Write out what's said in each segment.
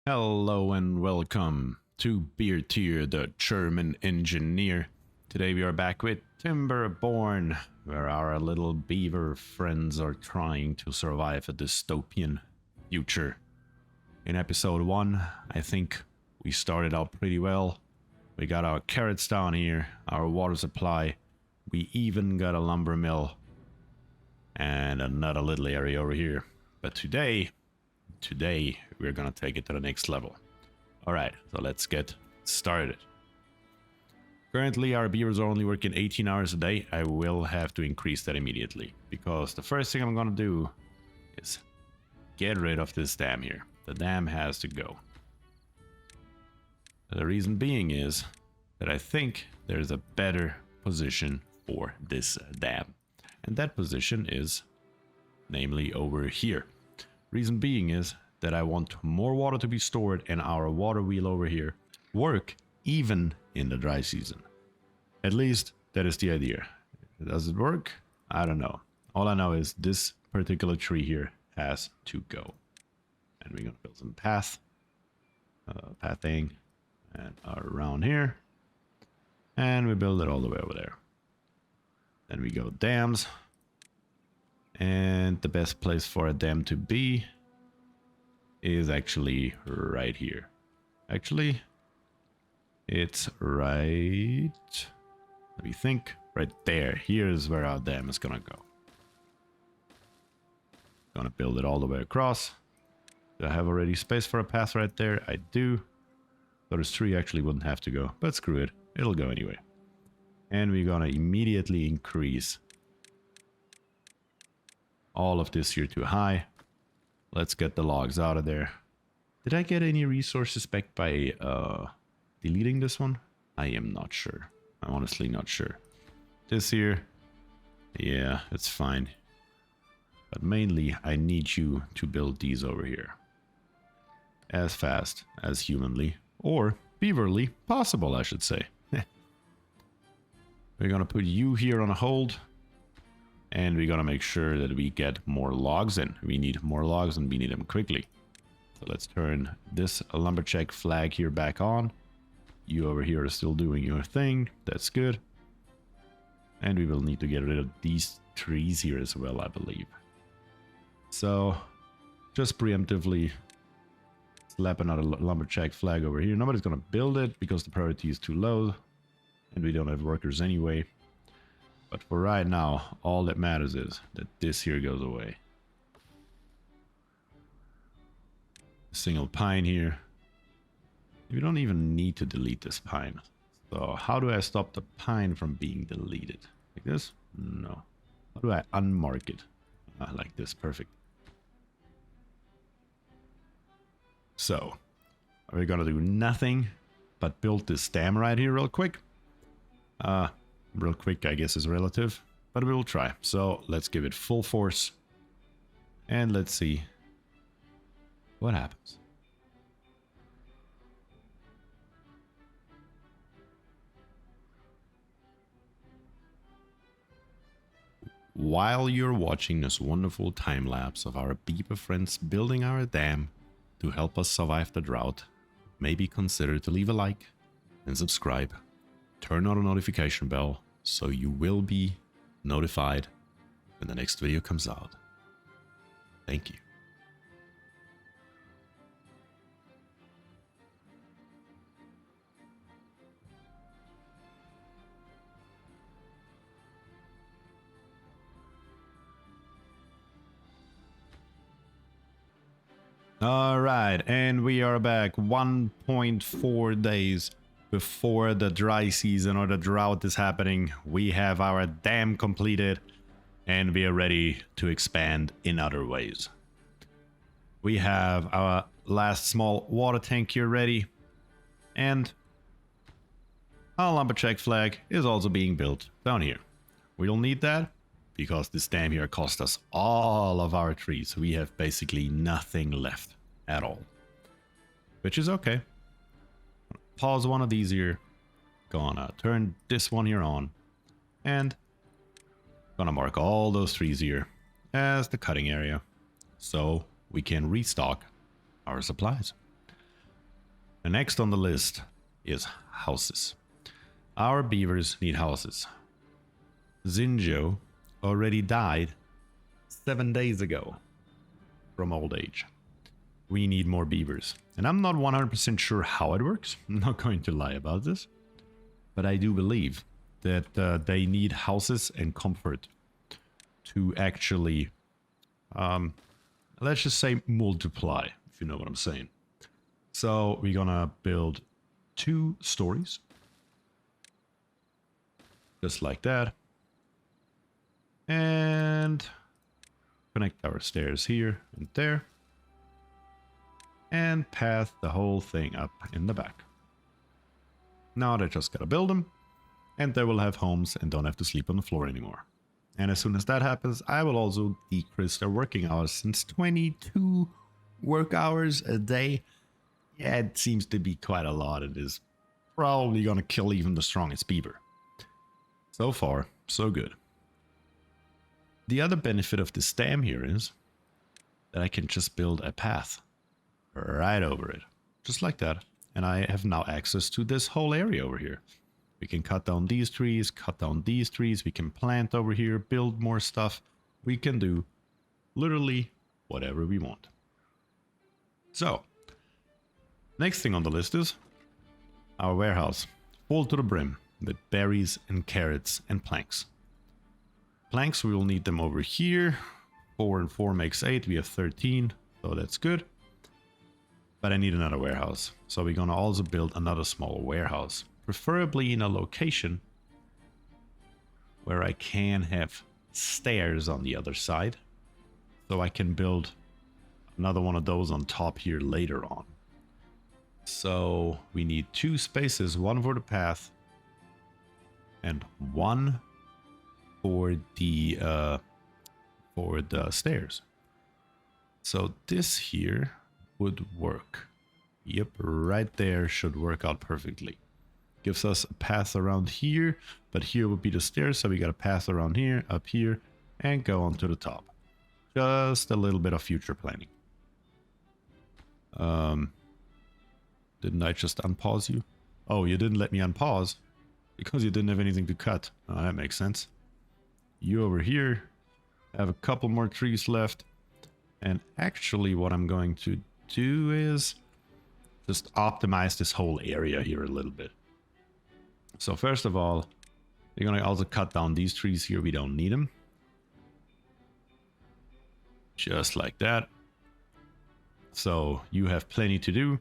Hello and welcome to BierTier, the German engineer. Today we are back with Timberborn, where our little beaver friends are trying to survive a dystopian future. In episode 1, I think we started out pretty well. We got our carrots down here, our water supply. We even got a lumber mill and another little area over here. But today we're gonna take it to the next level. Alright, so let's get started. Currently our beavers are only working 18 hours a day. I will have to increase that immediately, because the first thing I'm gonna do is get rid of this dam here. The dam has to go. The reason being is that I think there's a better position for this dam, and that position is namely over here. Reason being is that I want more water to be stored in our water wheel over here work even in the dry season. At least that is the idea. Does it work? I don't know. All I know is this particular tree here has to go. And we're gonna build some pathing and around here. And we build it all the way over there. Then we go dams. And the best place for a dam to be is actually right here. Actually, it's right, let me think, right there. Here's where our dam is gonna go. Gonna build it all the way across. Do I have already space for a path right there? I do. So this tree actually wouldn't have to go, but screw it. It'll go anyway. And we're gonna immediately increase all of this here to high. Let's get the logs out of there. Did I get any resources back by deleting this one? I am not sure. I'm honestly not sure. This here, yeah, it's fine. But mainly I need you to build these over here as fast as humanly or beaverly possible, I should say. We're gonna put you here on a hold. And we're gonna make sure that we get more logs in. We need more logs and we need them quickly. So let's turn this lumberjack flag here back on. You over here are still doing your thing. That's good. And we will need to get rid of these trees here as well, I believe. So just preemptively slap another lumberjack flag over here. Nobody's gonna build it because the priority is too low. And we don't have workers anyway. But for right now, all that matters is that this here goes away. A single pine here. We don't even need to delete this pine. So how do I stop the pine from being deleted? Like this? No. How do I unmark it? Like this, perfect. So, are we gonna do nothing but build this dam right here real quick? Real quick, I guess, is relative, but we will try. So let's give it full force and let's see what happens. While you're watching this wonderful time lapse of our beaver friends building our dam to help us survive the drought, maybe consider to leave a like and subscribe. Turn on the notification bell so you will be notified when the next video comes out. Thank you. All right, and we are back 1.4 days before the dry season or the drought is happening. We have our dam completed and we are ready to expand in other ways. We have our last small water tank here ready, and our lumberjack flag is also being built down here. We'll need that because this dam here cost us all of our trees. We have basically nothing left at all, which is okay. Pause one of these here, gonna turn this one here on, and gonna mark all those trees here as the cutting area so we can restock our supplies. The next on the list is houses. Our beavers need houses. Zinjo already died 7 days ago from old age. We need more beavers. And I'm not 100% sure how it works. I'm not going to lie about this. But I do believe that they need houses and comfort to actually, let's just say, multiply, if you know what I'm saying. So we're gonna build 2 stories. Just like that. And connect our stairs here and there. And path the whole thing up in the back. Now they just gotta build them. And they will have homes and don't have to sleep on the floor anymore. And as soon as that happens, I will also decrease their working hours, since 22 work hours a day. Yeah, it seems to be quite a lot. It is probably gonna kill even the strongest beaver. So far, so good. The other benefit of this dam here is that I can just build a path right over it. Just like that. And I have now access to this whole area over here. We can cut down these trees, cut down these trees. We can plant over here, build more stuff. We can do literally whatever we want. So, next thing on the list is our warehouse, full to the brim with berries and carrots and planks. Planks, we will need them over here. 4 and 4 makes 8. We have 13, so that's good. But I need another warehouse. So we're gonna also build another small warehouse, preferably in a location where I can have stairs on the other side. So I can build another one of those on top here later on. So we need 2 spaces, one for the path and one for the stairs. So this here would work. Yep, right there should work out perfectly. Gives us a path around here, but here would be the stairs, so we got a path around here, up here, and go on to the top. Just a little bit of future planning. Didn't I just unpause you? Oh, you didn't let me unpause because you didn't have anything to cut. Oh, that makes sense. You over here have a couple more trees left. And actually what I'm going to do is just optimize this whole area here a little bit. So first of all, we're going to also cut down these trees here. We don't need them. Just like that. So you have plenty to do.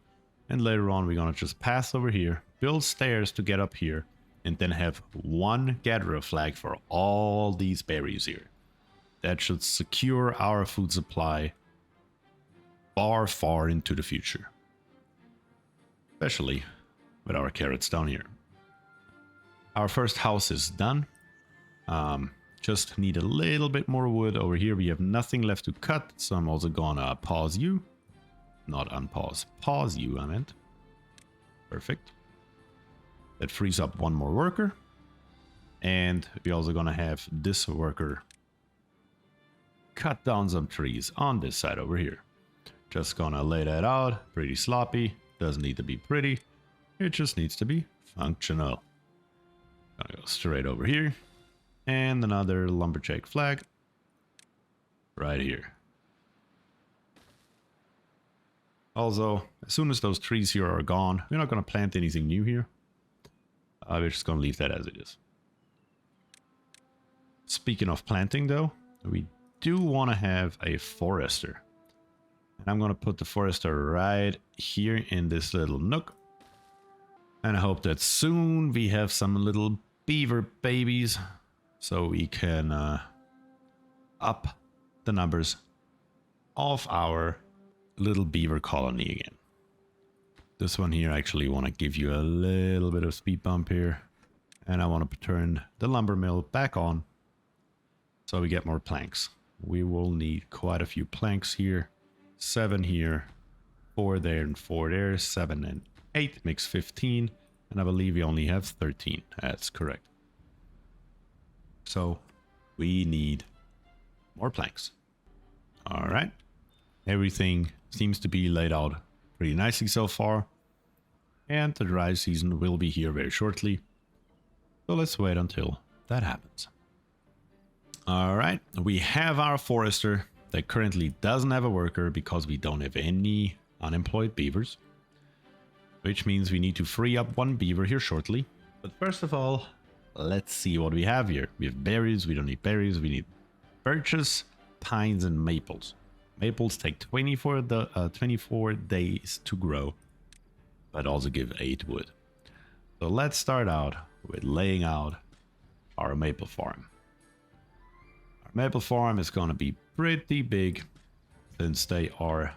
And later on, we're going to just pass over here, build stairs to get up here, and then have one gatherer flag for all these berries here. That should secure our food supply far, far into the future. Especially with our carrots down here. Our first house is done. Just need a little bit more wood over here. We have nothing left to cut, so I'm also gonna pause you. Not unpause. Pause you, I meant. Perfect. That frees up one more worker. And we're also gonna have this worker cut down some trees on this side over here. Just gonna lay that out. Pretty sloppy. Doesn't need to be pretty. It just needs to be functional. Gonna go straight over here. And another lumberjack flag. Right here. Also, as soon as those trees here are gone, we're not gonna plant anything new here. We're just gonna leave that as it is. Speaking of planting though, we do want to have a forester. And I'm going to put the forester right here in this little nook. And I hope that soon we have some little beaver babies so we can up the numbers of our little beaver colony again. This one here, I actually want to give you a little bit of speed bump here. And I want to turn the lumber mill back on so we get more planks. We will need quite a few planks here. 7 here, 4 there, and 4 there. 7 and 8 makes 15. And I believe we only have 13. That's correct. So we need more planks. All right. Everything seems to be laid out pretty nicely so far. and the dry season will be here very shortly. So let's wait until that happens. Alright, we have our forester that currently doesn't have a worker because we don't have any unemployed beavers. Which means we need to free up one beaver here shortly. But first of all, let's see what we have here. We have berries, we don't need berries, we need birches, pines, and maples. Maples take 24 days to grow, but also give 8 wood. So let's start out with laying out our maple farm. Our maple farm is going to be pretty big since they are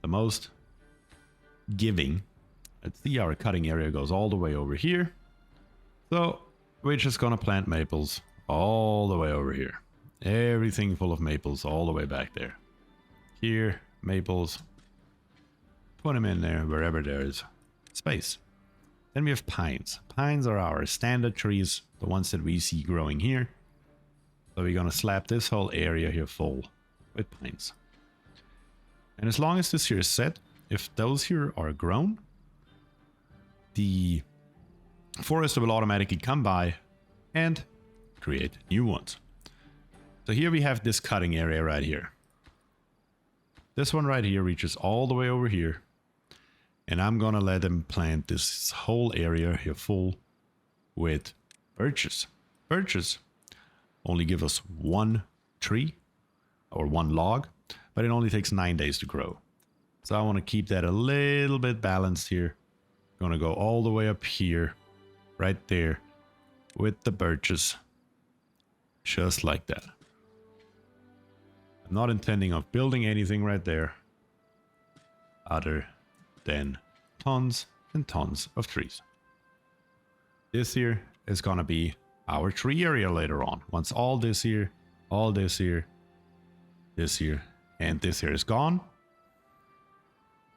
the most giving. Let's see, our cutting area goes all the way over here. So we're just gonna plant maples all the way over here. Everything full of maples all the way back there. Here, maples. Put them in there wherever there is space. Then we have pines. Pines are our standard trees, the ones that we see growing here. So we're gonna slap this whole area here full with pines. And as long as this here is set, if those here are grown, the forester will automatically come by and create new ones. So here we have this cutting area right here. This one right here reaches all the way over here. And I'm gonna let them plant this whole area here full with birches. Birches only give us one tree or one log, but it only takes 9 days to grow. So I want to keep that a little bit balanced here. Gonna go all the way up here, right there, with the birches, just like that. I'm not intending of building anything right there, other than tons and tons of trees. This here is gonna be our tree area later on. Once all this here, this here, and this here is gone,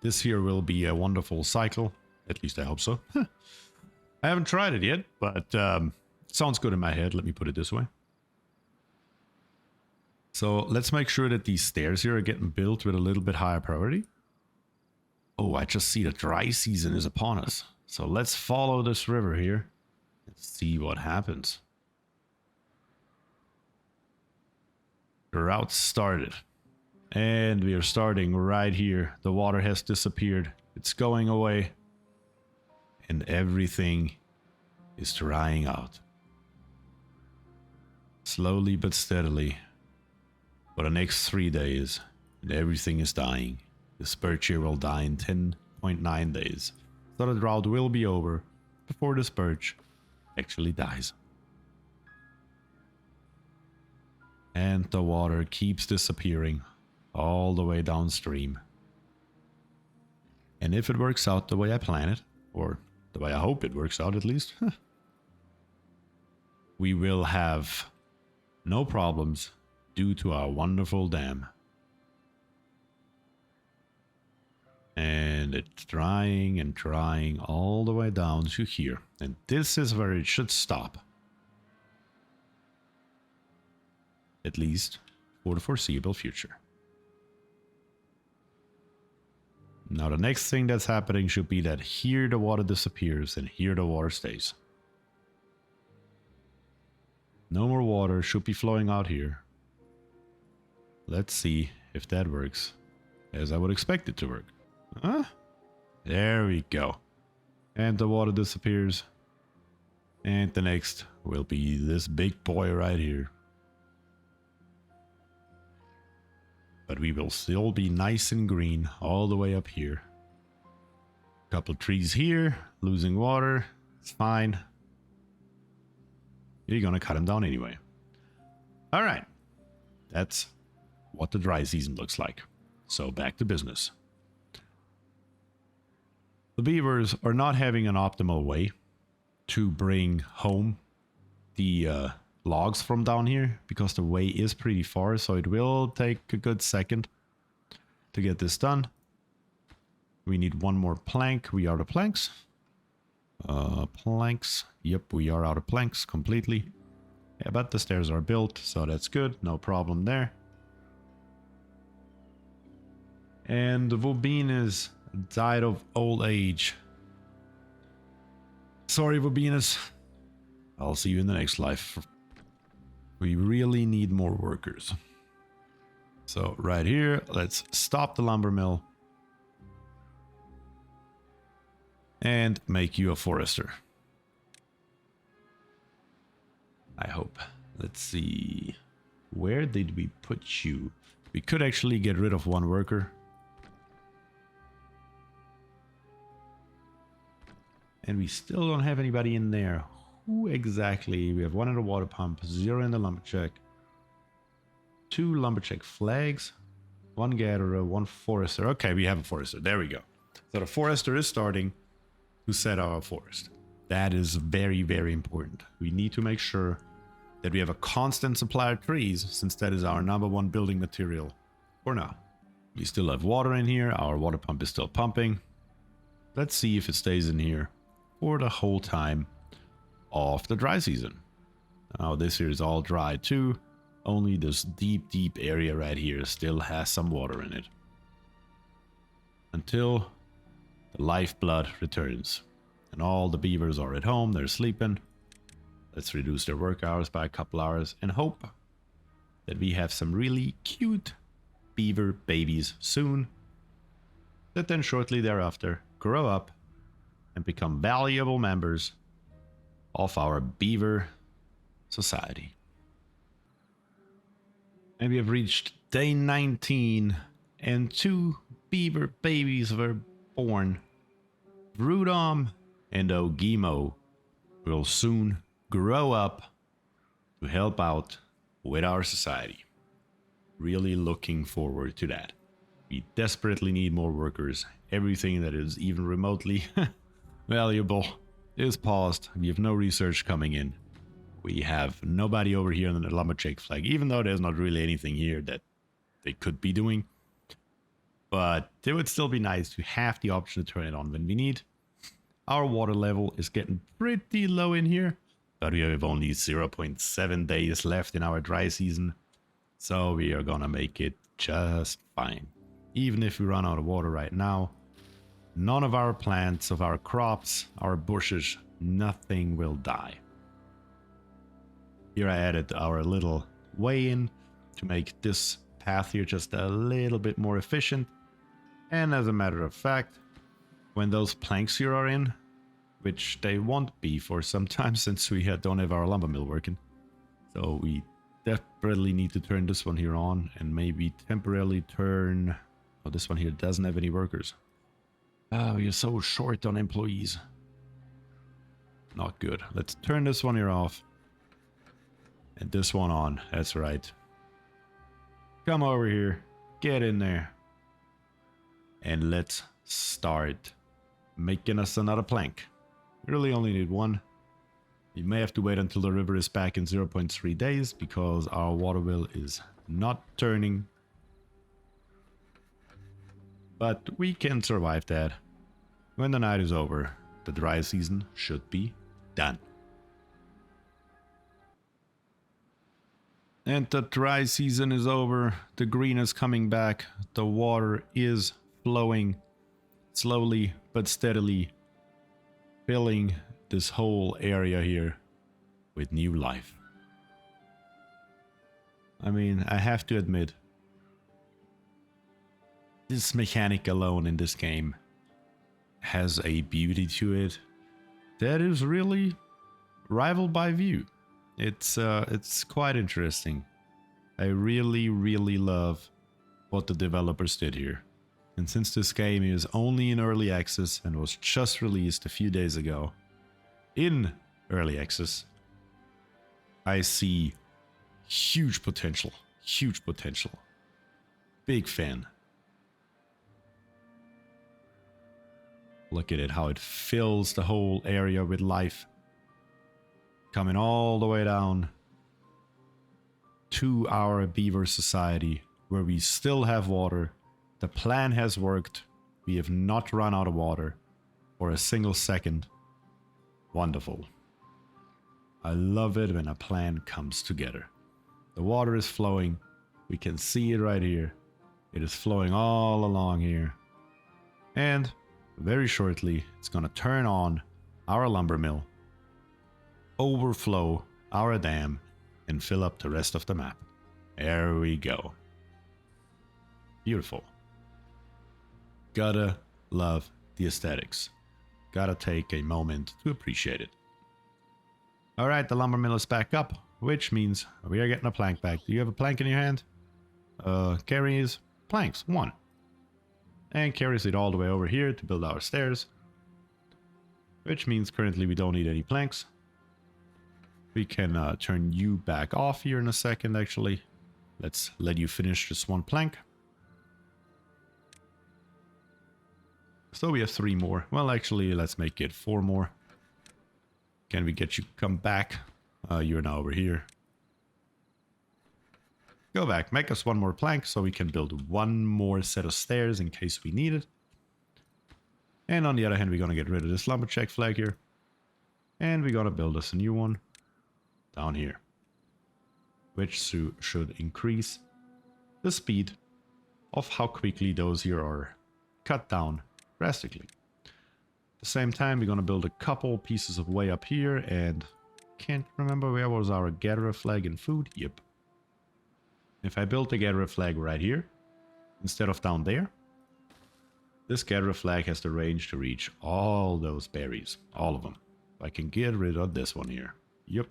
this here will be a wonderful cycle. At least I hope so. I haven't tried it yet, but it sounds good in my head. Let me put it this way. So let's make sure that these stairs here are getting built with a little bit higher priority. Oh, I just see the dry season is upon us. So let's follow this river here and see what happens. Drought started. And we are starting right here. The water has disappeared. It's going away. And everything is drying out. Slowly but steadily. For the next 3 days, and everything is dying. This birch here will die in 10.9 days. So the drought will be over before this birch actually dies. And the water keeps disappearing all the way downstream. And if it works out the way I plan it, or the way I hope it works out at least, we will have no problems due to our wonderful dam. And it's drying and drying all the way down to here. And this is where it should stop. At least for the foreseeable future. Now the next thing that's happening should be that here the water disappears and here the water stays. No more water should be flowing out here. Let's see if that works as I would expect it to work. Huh? There we go. And the water disappears. And the next will be this big boy right here. But we will still be nice and green all the way up here. Couple trees here, losing water. It's fine. You're gonna cut them down anyway. All right. That's what the dry season looks like. So back to business. The beavers are not having an optimal way to bring home the logs from down here because the way is pretty far, so it will take a good second to get this done. We need one more plank. We are out of planks. Planks. Yep, we are out of planks completely. Yeah, but the stairs are built, so that's good. No problem there. And the Vobines died of old age. Sorry, Venus. I'll see you in the next life. We really need more workers. So right here, let's stop the lumber mill. And make you a forester. I hope. Let's see. Where did we put you? We could actually get rid of one worker. And we still don't have anybody in there. Who exactly? We have one in the water pump, 0 in the lumberjack. 2 lumberjack flags. 1 gatherer, 1 forester. Okay, we have a forester. There we go. So the forester is starting to set our forest. That is very, very important. We need to make sure that we have a constant supply of trees, since that is our #1 building material for now. We still have water in here. Our water pump is still pumping. Let's see if it stays in here for the whole time of the dry season. Now this here is all dry too. Only this deep, deep area right here still has some water in it. Until the lifeblood returns. And all the beavers are at home, they're sleeping. Let's reduce their work hours by a couple hours and hope that we have some really cute beaver babies soon. That then shortly thereafter grow up and become valuable members of our beaver society. And we have reached day 19 and 2 beaver babies were born. DROUGHT and Ogimo will soon grow up to help out with our society. Really looking forward to that. We desperately need more workers. Everything that is even remotely valuable is paused. We have no research coming in. We have nobody over here on the lumberjack flag, even though there's not really anything here that they could be doing. But it would still be nice to have the option to turn it on when we need. Our water level is getting pretty low in here, but we have only 0.7 days left in our dry season. So we are gonna make it just fine. Even if we run out of water right now, none of our plants, of our crops, our bushes, nothing will die. Here I added our little way in to make this path here just a little bit more efficient. And as a matter of fact, when those planks here are in, which they won't be for some time since we don't have our lumber mill working. So we desperately need to turn this one here on and maybe temporarily turn... Oh, this one here doesn't have any workers. Oh, you're so short on employees. Not good. Let's turn this one here off. And this one on. That's right. Come over here. Get in there. And let's start making us another plank. We really only need one. We may have to wait until the river is back in 0.3 days because our water wheel is not turning. But we can survive that. When the night is over, the dry season should be done. And the dry season is over. The green is coming back. The water is flowing slowly but steadily, filling this whole area here with new life. I mean, I have to admit, this mechanic alone in this game has a beauty to it that is really rivaled by view. It's quite interesting. I really, really love what the developers did here. And since this game is only in early access and was just released a few days ago in early access, I see huge potential. Huge potential. Big fan. Look at it, how it fills the whole area with life. Coming all the way down to our beaver society, where we still have water. The plan has worked. We have not run out of water for a single second. Wonderful. I love it when a plan comes together. The water is flowing. We can see it right here. It is flowing all along here. And very shortly, it's going to turn on our lumber mill. overflow our dam and fill up the rest of the map. There we go. Beautiful. Gotta love the aesthetics. Gotta take a moment to appreciate it. Alright, the lumber mill is back up, which means we are getting a plank back. Do you have a plank in your hand? Carries planks, 1. And carries it all the way over here to build our stairs. Which means currently we don't need any planks. We can turn you back off here in a second, actually. Let's let you finish this 1 plank. So we have 3 more. Well, actually, let's make it 4 more. Can we get you come back? You're now over here. Go back. Make us 1 more plank so we can build 1 more set of stairs in case we need it. And on the other hand, we're going to get rid of this lumberjack flag here. And we're going to build us a new one down here. Which should increase the speed of how quickly those here are cut down drastically. At the same time, we're going to build a couple pieces of way up here, and can't remember where was our gatherer flag in food. Yep. If I build the gatherer flag right here instead of down there, this gatherer flag has the range to reach all those berries, all of them. I can get rid of this one here. Yep.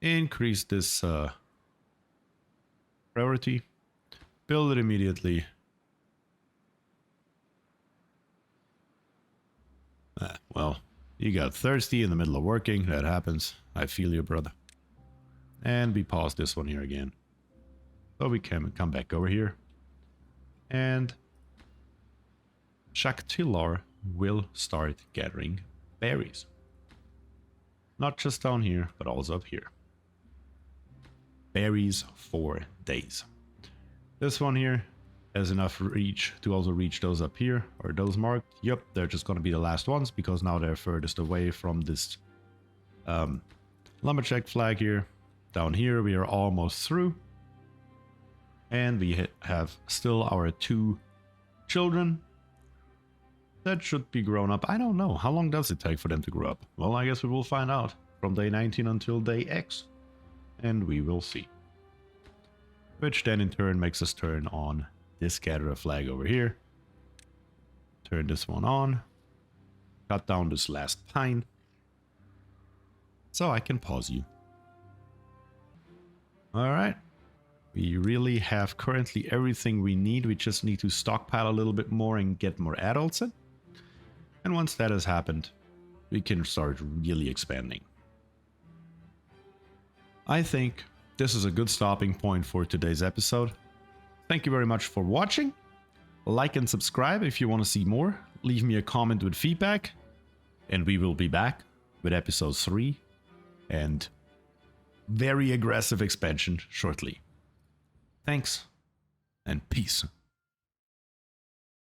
Increase this priority. Build it immediately. Well, you got thirsty in the middle of working. That happens. I feel you, brother. And we pause this one here again. So we can come back over here. And Shaktilar will start gathering berries. Not just down here, but also up here. Berries for days. This one here has enough reach to also reach those up here. Are those marked? Yep, they're just going to be the last ones because now they're furthest away from this lumberjack flag here. Down here we are almost through. And we have still our 2 children. That should be grown up. I don't know. How long does it take for them to grow up? Well, I guess we will find out from day 19 until day X. And we will see. Which then in turn makes us turn on this gatherer flag over here. Turn this one on. Cut down this last pine. So I can pause you. Alright. We really have currently everything we need. We just need to stockpile a little bit more and get more adults in. And once that has happened, we can start really expanding. I think this is a good stopping point for today's episode. Thank you very much for watching. Like and subscribe if you want to see more. Leave me a comment with feedback. And we will be back with episode 3 and very aggressive expansion shortly. Thanks and peace.